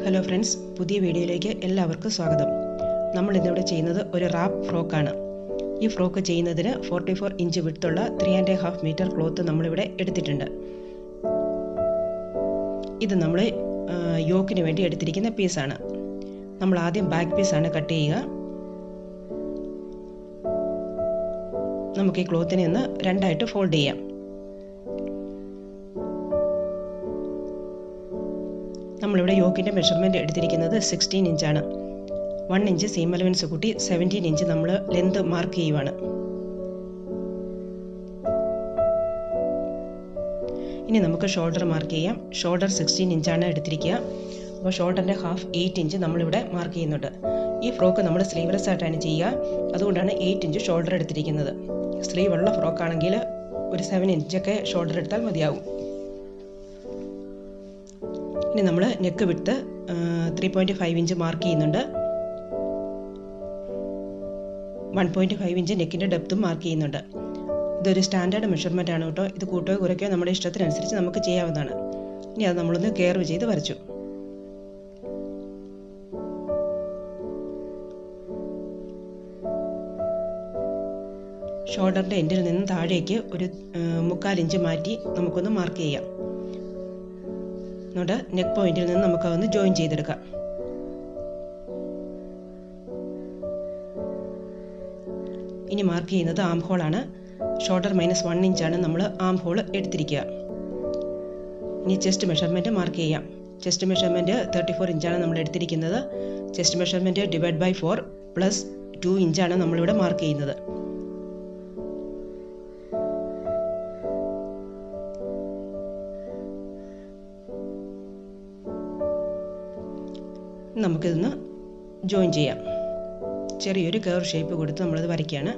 Hello friends, പുതിയ വീഡിയോയിലേക്ക് എല്ലാവർക്കും സ്വാഗതം. നമ്മൾ ഇന്നിവിടെ ചെയ്യുന്നത് ഒരു റാപ്പ് ഫ്രോക്കാണ്. ഈ ഫ്രോക്ക് ചെയ്യുന്നതിന് 44 ഇഞ്ച് വിഡ്ത്തുള്ള 3.5 മീറ്റർ ക്ലോത്ത് നമ്മളിവിടെ എടുത്തിട്ടുണ്ട്. ഇത് നമ്മൾ യോക്കിന് വേണ്ടി എടുത്തിരിക്കുന്ന പീസാണ്. നമ്മൾ ആദ്യം ബാക്ക് പീസാണ് കട്ട് ചെയ്യുക. നമുക്ക് ഈ ക്ലോത്തിനെ ഒന്ന് രണ്ടായിട്ട് ഫോൾഡ് ചെയ്യാം. നമ്മളിവിടെ യോക്കിൻ്റെ മെഷർമെൻറ്റ് എടുത്തിരിക്കുന്നത് 16 ഇഞ്ചാണ്. 1 ഇഞ്ച് സീം അലവൻസ് കൂട്ടി 17 ഇഞ്ച് നമ്മൾ ലെന്ത് മാർക്ക് ചെയ്യുവാണ്. ഇനി നമുക്ക് ഷോൾഡർ മാർക്ക് ചെയ്യാം. ഷോൾഡർ 16 ഇഞ്ചാണ് എടുത്തിരിക്കുക. അപ്പോൾ ഷോൾഡറിൻ്റെ ഹാഫ് 8 ഇഞ്ച് നമ്മളിവിടെ മാർക്ക് ചെയ്യുന്നുണ്ട്. ഈ ഫ്രോക്ക് നമ്മൾ സ്ലീവ്ലെസ് ആയിട്ടാണ് ചെയ്യുക, അതുകൊണ്ടാണ് 8 ഇഞ്ച് ഷോൾഡർ എടുത്തിരിക്കുന്നത്. സ്ലീവ് ഉള്ള ഫ്രോക്കാണെങ്കിൽ ഒരു 7 ഇഞ്ചൊക്കെ ഷോൾഡർ എടുത്താൽ മതിയാവും. ഇനി നമ്മൾ നെക്ക് വിട്ട് 3.5 ഇഞ്ച് മാർക്ക് ചെയ്യുന്നുണ്ട്. 1.5 ഇഞ്ച് നെക്കിൻ്റെ ഡെപ്തും മാർക്ക് ചെയ്യുന്നുണ്ട്. ഇതൊരു സ്റ്റാൻഡേർഡ് മെഷർമെൻ്റ് ആണ് കേട്ടോ. ഇത് കൂട്ടുകയോ കുറയ്ക്കുകയോ നമ്മുടെ ഇഷ്ടത്തിനനുസരിച്ച് നമുക്ക് ചെയ്യാവുന്നതാണ്. ഇനി അത് നമ്മളൊന്ന് കർവ് ചെയ്ത് വരച്ചു. ഷോൾഡറിൻ്റെ എൻഡിൽ നിന്ന് താഴേക്ക് ഒരു 3/4 ഇഞ്ച് മാറ്റി നമുക്കൊന്ന് മാർക്ക് ചെയ്യാം. എന്നിട്ട് നെക്ക് പോയിന്റിൽ നിന്ന് നമുക്കതൊന്ന് ജോയിൻ ചെയ്തെടുക്കാം. ഇനി മാർക്ക് ചെയ്യുന്നത് ആം ഹോളാണ്. ഷോൾഡർ -1 ഇഞ്ചാണ് നമ്മൾ ആം ഹോൾ എടുത്തിരിക്കുക. ഇനി ചെസ്റ്റ് മെഷർമെൻറ്റ് മാർക്ക് ചെയ്യാം. ചെസ്റ്റ് മെഷർമെൻറ്റ് 34 ഇഞ്ചാണ് നമ്മൾ എടുത്തിരിക്കുന്നത്. ചെസ്റ്റ് മെഷർമെൻറ്റ് /4 + 2 ഇഞ്ചാണ് നമ്മളിവിടെ മാർക്ക് ചെയ്യുന്നത്. നമുക്കിതൊന്ന് ജോയിൻ ചെയ്യാം. ചെറിയൊരു കർവ് ഷേപ്പ് കൊടുത്ത് നമ്മളത് വരയ്ക്കുകയാണ്.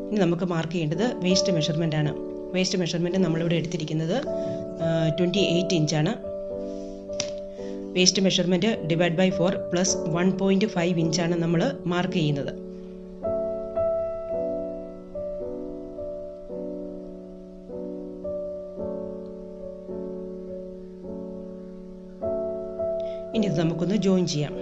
ഇനി നമുക്ക് മാർക്ക് ചെയ്യേണ്ടത് വേസ്റ്റ് മെഷർമെൻ്റ് ആണ്. വേസ്റ്റ് മെഷർമെൻറ്റ് നമ്മളിവിടെ എടുത്തിരിക്കുന്നത് 28 ഇഞ്ചാണ്. വേസ്റ്റ് മെഷർമെൻറ്റ് /4 + 1.5 ഇഞ്ചാണ് നമ്മൾ മാർക്ക് ചെയ്യുന്നത്. ഇനി ഇത് നമുക്കൊന്ന് ജോയിൻ ചെയ്യാം.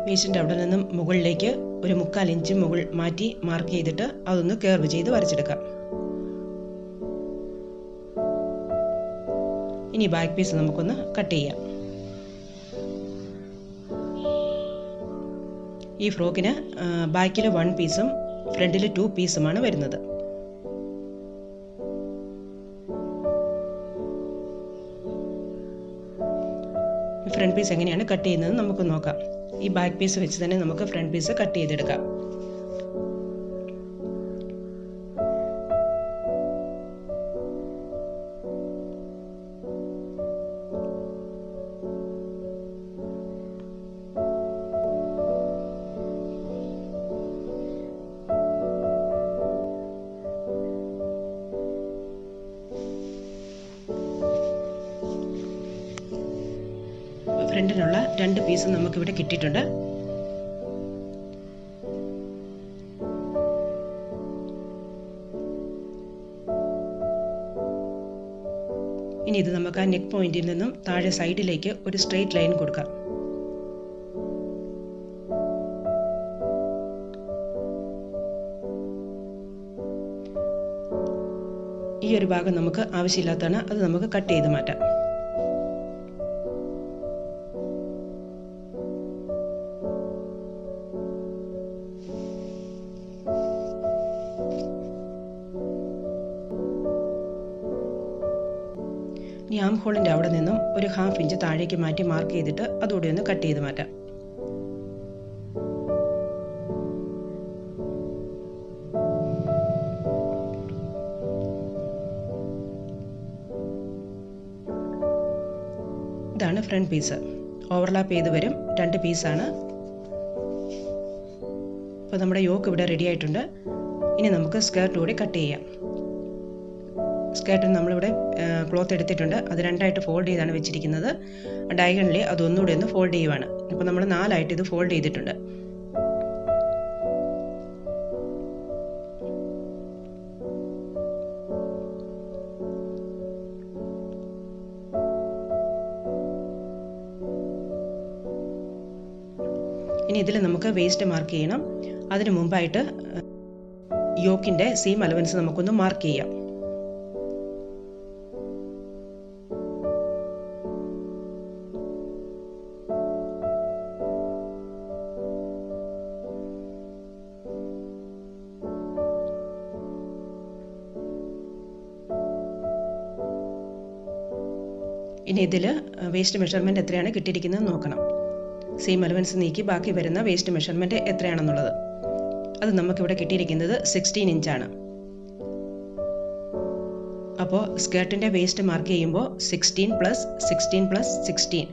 വേസ്റ്റിൻ്റെ അവിടെ നിന്നും മുകളിലേക്ക് ഒരു 3/4 ഇഞ്ച് മുകൾ മാറ്റി മാർക്ക് ചെയ്തിട്ട് അതൊന്ന് കർവ് ചെയ്ത് വരച്ചെടുക്കാം. ഇനി ബാക്ക് പീസ് നമുക്കൊന്ന് കട്ട് ചെയ്യാം. ഈ ഫ്രോക്കിന് ബാക്കിൽ 1 പീസും ഫ്രണ്ടിൽ 2 പീസുമാണ് വരുന്നത്. ഫ്രണ്ട് പീസ് എങ്ങനെയാണ് കട്ട് ചെയ്യുന്നത് നമുക്ക് നോക്കാം. ഈ ബാക്ക് പീസ് വെച്ച് തന്നെ നമുക്ക് ഫ്രണ്ട് പീസ് കട്ട് ചെയ്തെടുക്കാം. ഫ്രണ്ടിനുള്ള 2 പീസ് നമുക്കിവിടെ കിട്ടിയിട്ടുണ്ട്. ഇനി ഇത് നമുക്ക് ആ നെക്ക് പോയിന്റിൽ നിന്നും താഴെ സൈഡിലേക്ക് ഒരു സ്ട്രെയിറ്റ് ലൈൻ കൊടുക്കാം. ഈ ഒരു ഭാഗം നമുക്ക് ആവശ്യമില്ലാത്തതാണ്, അത് നമുക്ക് കട്ട് ചെയ്ത് മാറ്റാം. ഈ ആം ഹോളിൻ്റെ അവിടെ നിന്നും ഒരു 1/2 ഇഞ്ച് താഴേക്ക് മാറ്റി മാർക്ക് ചെയ്തിട്ട് അതുകൂടി ഒന്ന് കട്ട് ചെയ്ത് മാറ്റാം. ഇതാണ് ഫ്രണ്ട് പീസ്. ഓവർലാപ്പ് ചെയ്ത് വരും. 2 പീസാണ്. അപ്പോൾ നമ്മുടെ യോക്ക് ഇവിടെ റെഡി ആയിട്ടുണ്ട്. ഇനി നമുക്ക് സ്കേർട്ട് കൂടി കട്ട് ചെയ്യാം. സ്കേർട്ടിന് നമ്മളിവിടെ ക്ലോത്ത് എടുത്തിട്ടുണ്ട്. അത് 2ആയിട്ട് ഫോൾഡ് ചെയ്താണ് വെച്ചിരിക്കുന്നത്. ഡയഗണലി അതൊന്നുകൂടി ഒന്ന് ഫോൾഡ് ചെയ്യുവാണ്. അപ്പോൾ നമ്മൾ 4ആയിട്ട് ഇത് ഫോൾഡ് ചെയ്തിട്ടുണ്ട്. ഇനി ഇതിൽ നമുക്ക് വേസ്റ്റ് മാർക്ക് ചെയ്യണം. അതിന് മുമ്പായിട്ട് യോക്കിൻ്റെ സീം അലവൻസ് നമുക്കൊന്ന് മാർക്ക് ചെയ്യാം. ഇനി ഇതിൽ വേസ്റ്റ് മെഷർമെൻറ്റ് എത്രയാണ് കിട്ടിയിരിക്കുന്നത് നോക്കണം. സീം അലവൻസ് നീക്കി ബാക്കി വരുന്ന വേസ്റ്റ് മെഷർമെൻറ്റ് എത്രയാണെന്നുള്ളത്. അത് നമുക്കിവിടെ കിട്ടിയിരിക്കുന്നത് 16 ഇഞ്ചാണ്. അപ്പോൾ സ്കേർട്ടിൻ്റെ വേസ്റ്റ് മാർക്ക് ചെയ്യുമ്പോൾ 16 + 16 + 16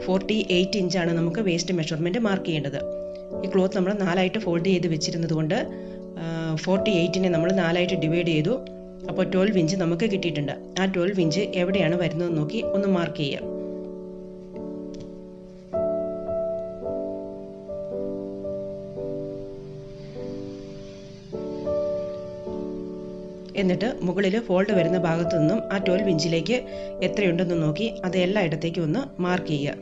48 ഇഞ്ചാണ് നമുക്ക് വേസ്റ്റ് മെഷർമെൻറ്റ് മാർക്ക് ചെയ്യേണ്ടത്. ഈ ക്ലോത്ത് നമ്മൾ 4ആയിട്ട് ഫോൾഡ് ചെയ്ത് വെച്ചിരുന്നത് കൊണ്ട് 48നെ നമ്മൾ 4ആയിട്ട് ഡിവൈഡ് ചെയ്തു. അപ്പോൾ 12 ഇഞ്ച് നമുക്ക് കിട്ടിയിട്ടുണ്ട്. ആ 12 ഇഞ്ച് എവിടെയാണ് വരുന്നതെന്ന് നോക്കി ഒന്ന് മാർക്ക് ചെയ്യാം. എന്നിട്ട് മുകളിൽ ഫോൾഡ് വരുന്ന ഭാഗത്തു നിന്നും ആ 12 ഇഞ്ചിലേക്ക് എത്രയുണ്ടെന്ന് നോക്കി അത് എല്ലായിടത്തേക്കും ഒന്ന് മാർക്ക് ചെയ്യുക.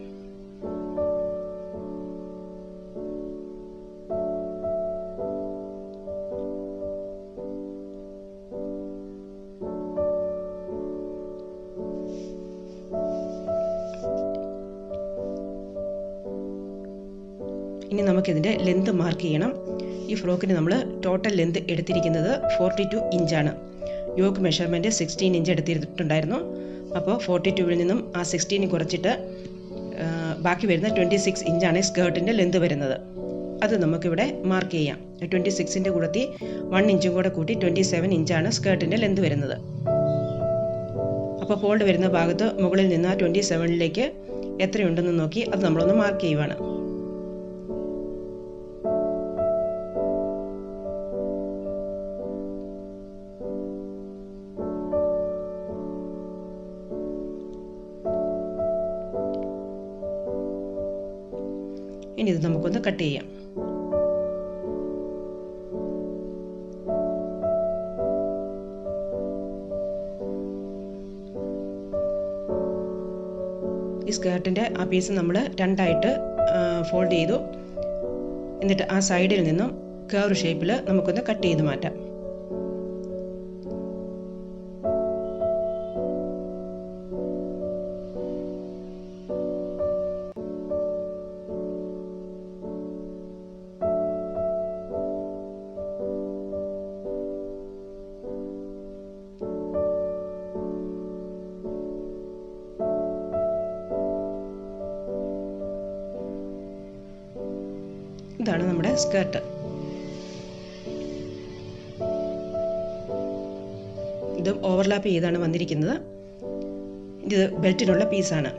ഇനി നമുക്കിതിൻ്റെ ലെന്ത് മാർക്ക് ചെയ്യണം. ഈ ഫ്രോക്കിന് നമ്മൾ ടോട്ടൽ ലെന്ത് എടുത്തിരിക്കുന്നത് 42 ഇഞ്ചാണ്. യോക്ക് മെഷർമെൻറ്റ് 16 ഇഞ്ച് എടുത്തിട്ടുണ്ടായിരുന്നു. അപ്പോൾ 42ൽ നിന്നും ആ 16 കുറച്ചിട്ട് ബാക്കി വരുന്ന 26 ഇഞ്ചാണ് സ്കേർട്ടിൻ്റെ ലെന്ത് വരുന്നത്. അത് നമുക്കിവിടെ മാർക്ക് ചെയ്യാം. 26ൻ്റെ കൂടത്തി 1 ഇഞ്ചും കൂടെ കൂട്ടി 27 ഇഞ്ചാണ് സ്കേർട്ടിൻ്റെ ലെന്ത് വരുന്നത്. അപ്പോൾ ഫോൾഡ് വരുന്ന ഭാഗത്ത് മുകളിൽ നിന്ന് ആ 27ലേക്ക് എത്രയുണ്ടെന്ന് നോക്കി അത് നമ്മളൊന്ന് മാർക്ക് ചെയ്യുവാണ്. ഇനി ഇത് നമുക്കൊന്ന് കട്ട് ചെയ്യാം. ഈ സ്കേർട്ടിൻ്റെ ആ പീസ് നമ്മൾ 2ആയിട്ട് ഫോൾഡ് ചെയ്തു. എന്നിട്ട് ആ സൈഡിൽ നിന്നും കർവ് ഷേപ്പിൽ നമുക്കൊന്ന് കട്ട് ചെയ്ത് മാറ്റാം. ഇതാണ് നമ്മുടെ സ്കേർട്ട്. ഇത് ഓവർലാപ്പ് ചെയ്താണ് വന്നിരിക്കുന്നത്. ഇത് ബെൽറ്റിനുള്ള പീസാണ്.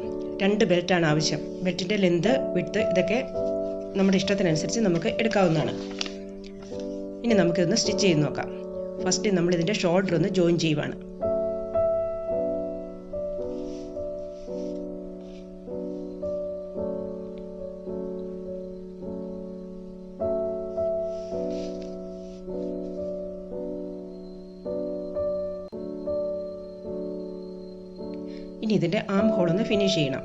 2 ബെൽറ്റാണ് ആവശ്യം. ബെൽറ്റിൻ്റെ ലെന്ത് വിഡ്ത്ത് ഇതൊക്കെ നമ്മുടെ ഇഷ്ടത്തിനനുസരിച്ച് നമുക്ക് എടുക്കാവുന്നതാണ്. ഇനി നമുക്കിതൊന്ന് സ്റ്റിച്ച് ചെയ്ത് നോക്കാം. ഫസ്റ്റ് നമ്മളിതിൻ്റെ ഷോൾഡർ ഒന്ന് ജോയിൻ ചെയ്യുവാണ്. ഇനി ഇതിൻ്റെ ആം ഹോൾ ഒന്ന് ഫിനിഷ് ചെയ്യണം.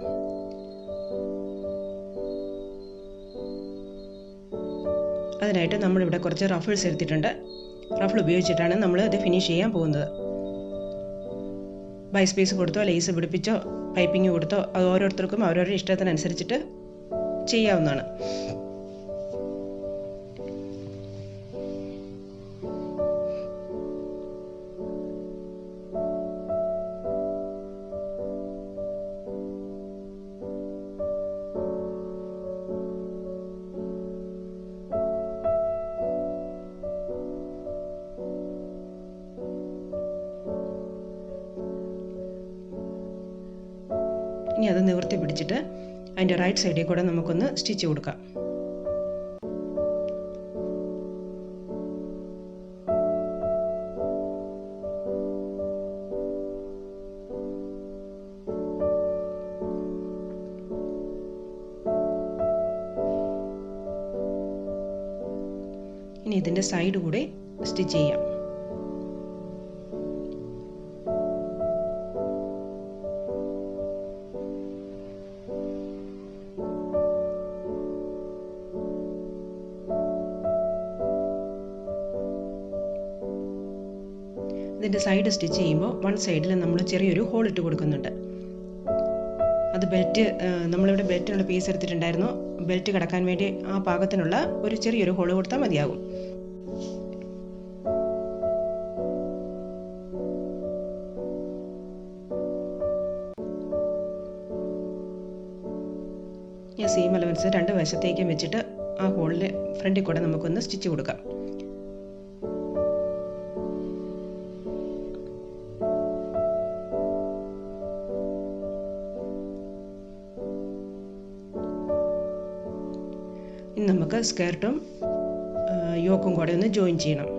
അതിനായിട്ട് നമ്മളിവിടെ കുറച്ച് റഫിൾസ് എടുത്തിട്ടുണ്ട്. റഫിൾ ഉപയോഗിച്ചിട്ടാണ് നമ്മൾ ഇത് ഫിനിഷ് ചെയ്യാൻ പോകുന്നത്. ബൈസ് പീസ് കൊടുത്തോ ലേസ് പിടിപ്പിച്ചോ പൈപ്പിംഗ് കൊടുത്തോ അത് ഓരോരുത്തർക്കും അവരവരുടെ ഇഷ്ടത്തിനനുസരിച്ചിട്ട് ചെയ്യാവുന്നതാണ്. ഇനി അത് നിവർത്തി പിടിച്ചിട്ട് അതിൻ്റെ റൈറ്റ് സൈഡിൽ കൂടെ നമുക്കൊന്ന് സ്റ്റിച്ച് കൊടുക്കാം. ഇനി ഇതിൻ്റെ സൈഡ് കൂടെ സ്റ്റിച്ച് ചെയ്യാം. ഇതിൻ്റെ സൈഡ് സ്റ്റിച്ച് ചെയ്യുമ്പോൾ വൺ സൈഡിൽ നമ്മൾ ചെറിയൊരു ഹോൾ ഇട്ട് കൊടുക്കുന്നുണ്ട്. അത് ബെൽറ്റ് നമ്മളിവിടെ ബെൽറ്റിനുള്ള പീസ് എടുത്തിട്ടുണ്ടായിരുന്നു. ബെൽറ്റ് കടക്കാൻ വേണ്ടി ആ പാകത്തിനുള്ള ഒരു ചെറിയൊരു ഹോൾ കൊടുത്താൽ മതിയാകും. ഈ സീം അലവൻസ് രണ്ട് വശത്തേക്കും വെച്ചിട്ട് ആ ഹോളിൻ്റെ ഫ്രണ്ടിൽ കൂടെ നമുക്കൊന്ന് സ്റ്റിച്ച് കൊടുക്കാം. ഇനി നമുക്ക് സ്കേർട്ടും യോക്കും കൂടെ ഒന്ന് ജോയിൻ ചെയ്യണം.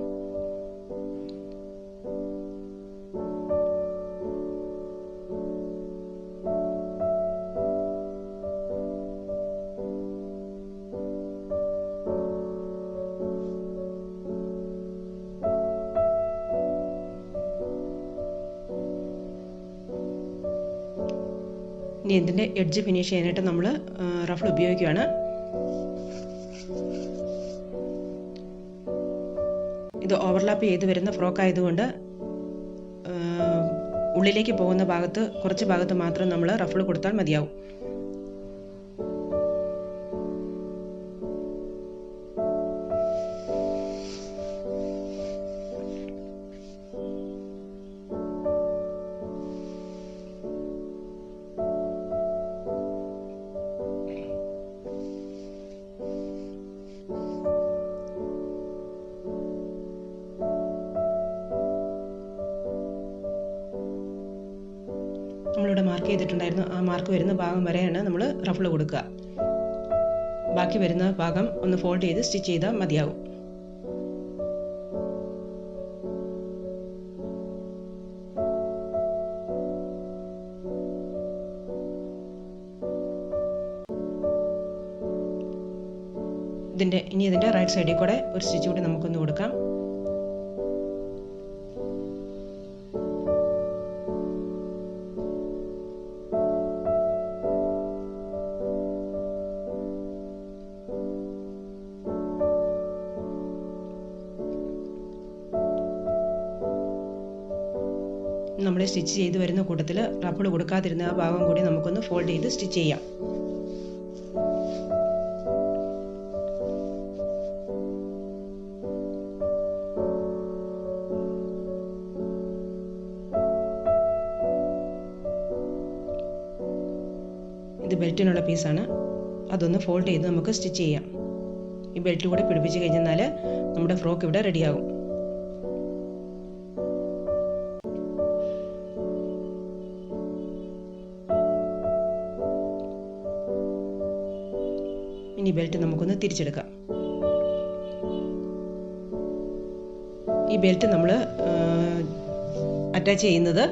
ഇനി ഇതിൻ്റെ എഡ്ജ് ഫിനിഷ് ചെയ്യാനായിട്ട് നമ്മൾ റഫിൾ ഉപയോഗിക്കുകയാണ്. ഇത് ഓവർലാപ്പ് ചെയ്ത് വരുന്ന ഫ്രോക്ക് ആയതുകൊണ്ട് ഉള്ളിലേക്ക് പോകുന്ന ഭാഗത്ത് കുറച്ച് ഭാഗത്ത് മാത്രം നമ്മൾ റഫിൾ കൊടുത്താൽ മതിയാവും. നമ്മളിവിടെ മാർക്ക് ചെയ്തിട്ടുണ്ടായിരുന്നു. ആ മാർക്ക് വരുന്ന ഭാഗം വരെയാണ് നമ്മൾ റഫിൾ കൊടുക്കുക. ബാക്കി വരുന്ന ഭാഗം ഒന്ന് ഫോൾഡ് ചെയ്ത് സ്റ്റിച്ച് ചെയ്താൽ മതിയാവും. ഇനി ഇതിൻ്റെ റൈറ്റ് സൈഡിൽ കൂടെ ഒരു സ്റ്റിച്ച് കൂടി നമുക്കൊന്ന് കൊടുക്കാം. നമ്മൾ സ്റ്റിച്ച് ചെയ്ത് വരുന്ന കൂട്ടത്തിൽ റഫിൾ കൊടുക്കാതിരുന്ന ആ ഭാഗം കൂടി നമുക്കൊന്ന് ഫോൾഡ് ചെയ്ത് സ്റ്റിച്ച് ചെയ്യാം. ഇത് ബെൽറ്റിനുള്ള പീസാണ്. അതൊന്ന് ഫോൾഡ് ചെയ്ത് നമുക്ക് സ്റ്റിച്ച് ചെയ്യാം. ഈ ബെൽറ്റ് കൂടെ പിടിപ്പിച്ച് കഴിഞ്ഞാൽ നമ്മുടെ ഫ്രോക്ക് ഇവിടെ റെഡിയാകും. ഇനി ബെൽറ്റ് നമുക്കൊന്ന് തിരിച്ചെടുക്കാം. ഈ ബെൽറ്റ് നമ്മൾ അറ്റാച്ച് ചെയ്യുന്നത്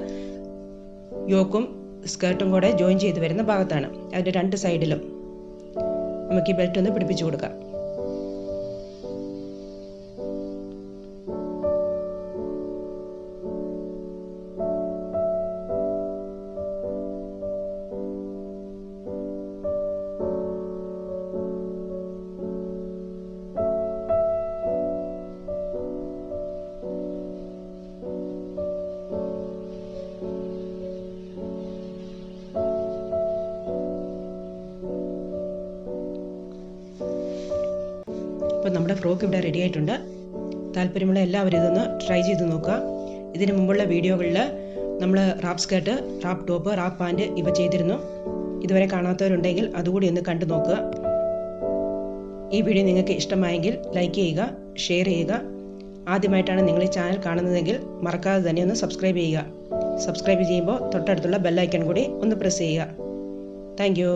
യോക്കും സ്കേർട്ടും കൂടെ ജോയിൻ ചെയ്ത് വരുന്ന ഭാഗത്താണ്. അതിൻ്റെ രണ്ട് സൈഡിലും നമുക്ക് ഈ ബെൽറ്റ് ഒന്ന് പിടിപ്പിച്ചു കൊടുക്കാം. അപ്പോൾ നമ്മുടെ ഫ്രോക്ക് ഇവിടെ റെഡി ആയിട്ടുണ്ട്. താല്പര്യമുള്ള എല്ലാവരും ഇതൊന്ന് ട്രൈ ചെയ്ത് നോക്കുക. ഇതിന് മുമ്പുള്ള വീഡിയോകളിൽ നമ്മൾ wrap skirt, wrap top, wrap pant ഇവ ചെയ്തിരുന്നു. ഇതുവരെ കാണാത്തവരുണ്ടെങ്കിൽ അതുകൂടി ഒന്ന് കണ്ടു നോക്കുക. ഈ വീഡിയോ നിങ്ങൾക്ക് ഇഷ്ടമായെങ്കിൽ ലൈക്ക് ചെയ്യുക, ഷെയർ ചെയ്യുക. ആദ്യമായിട്ടാണ് നിങ്ങൾ ഈ ചാനൽ കാണുന്നതെങ്കിൽ മറക്കാതെ തന്നെ ഒന്ന് സബ്സ്ക്രൈബ് ചെയ്യുക. സബ്സ്ക്രൈബ് ചെയ്യുമ്പോൾ തൊട്ടടുത്തുള്ള ബെൽ ഐക്കൺ കൂടി ഒന്ന് പ്രസ് ചെയ്യുക. Thank you.